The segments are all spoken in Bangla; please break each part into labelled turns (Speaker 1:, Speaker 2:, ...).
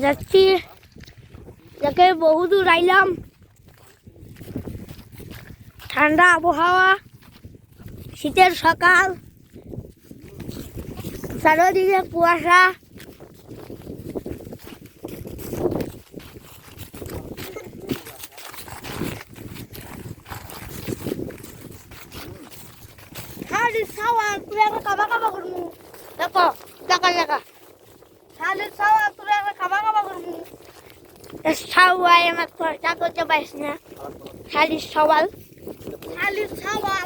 Speaker 1: যাচ্ছি যাকে বহুদূর আইলাম। ঠান্ডা আবহাওয়া, শীতের সকাল, চারিদিকে কুয়াশা। দেখো দেখা দেখা সবাই আমার খরচা করতে পারিস না, খালি সবাল খাওয়া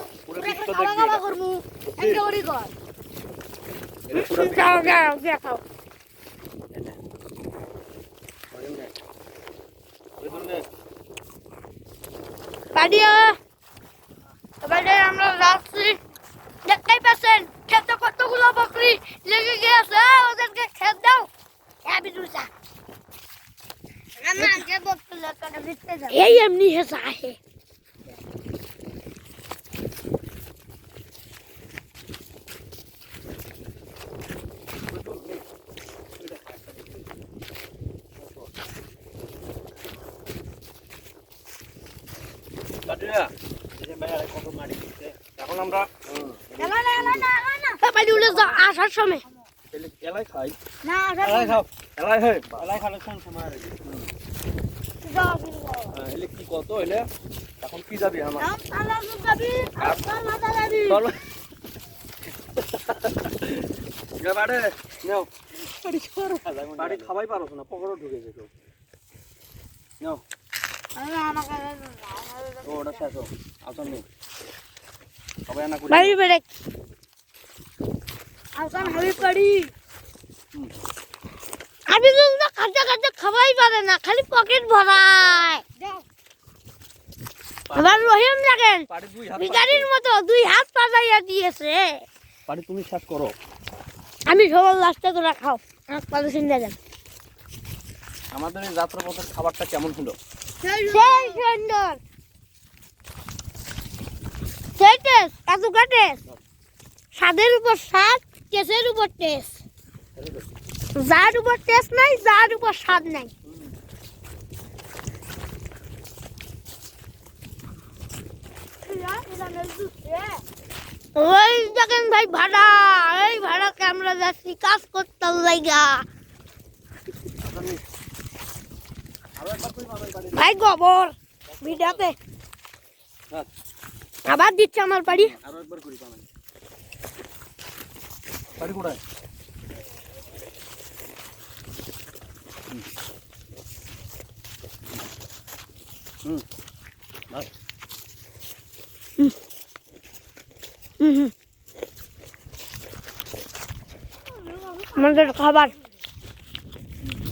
Speaker 1: খাওয়া করবো একেবারে কর। যাও যাও দেখাও বাড়িও এবারে আমরা যাচ্ছি। দেখতেই পাচ্ছেন খেতে কতগুলো বকরি লেগে গিয়েছে, ওদেরকে খেত দাও। এই এমনি হেসা আছে।
Speaker 2: এখন আমরা
Speaker 1: আসার সময়
Speaker 2: এলাই খাই,
Speaker 1: না
Speaker 2: এলাই খাও, এলাই হয়, এলাই খালে সময় এলে কি কত হইলে এখন কি যাবি আমার বাড়ে নাও বাড়ি খাওয়াই পারো না, পকেটও ঢুকেছে কেউ নাও। ওটা শেষ হোক, আসন নেই সবাই আনা করে
Speaker 1: বাড়ি বেড়ে আসন হাবি পড়ি। আমি তো কাঁচা কাঁচা খাওয়াই পারে না, খালি পকেট ভরায়। আবার রহিম দেখেন ভিখারির মতো দুই হাত পাতাইয়া দিয়েছে।
Speaker 2: পারি তুমি শেষ করো,
Speaker 1: আমি সবার লাস্টে তোরা খাও, আমার পাতা চিন্তা দেন।
Speaker 2: আমাদের এই যাত্রা পথের খাবারটা কেমন হলো?
Speaker 1: সেই সুন্দর, সেই টেস্ট, এতটা টেস্ট, স্বাদের উপর স্বাদ, টেস্টের উপর টেস্ট। যার উপর টেস্ট নাই, যার উপর স্বাদ নাই। ওই দেখেন ভাই ভাড়া, এই ভাড়াকে আমরা যাচ্ছি কাজ করতাম জায়গা। ভাই গোবর ভিডিওতে আবার দিচ্ছে আমার বাড়ি।
Speaker 2: আরো একবার করি পাবেন বাড়ি কোথায়?
Speaker 1: আমাদের খাবার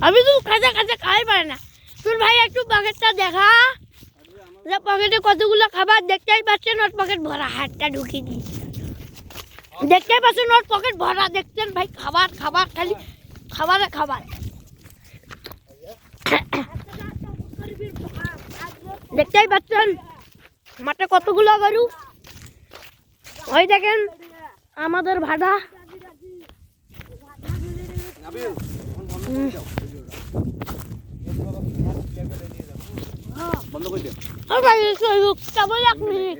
Speaker 1: আমি তো কাঁচা কাঁচা খাই পারে না। তোর ভাই একটু পকেটটা দেখা, যে পকেটে কতগুলো খাবার। দেখতেই পাচ্ছেন ওর পকেট ভরা, হাতটা ঢুকিয়ে দিই। দেখতেই পাচ্ছেন ওর পকেট ভরা, দেখছেন ভাই খাবার খাবার, খালি খাবারে খাবার। দেখতেই পাচ্ছেন মাঠে কতগুলো গরু। ওই দেখেন আমাদের ভাড়া।
Speaker 2: বন্ধ করে দে।
Speaker 1: ভাই কেবল 1 মিনিট।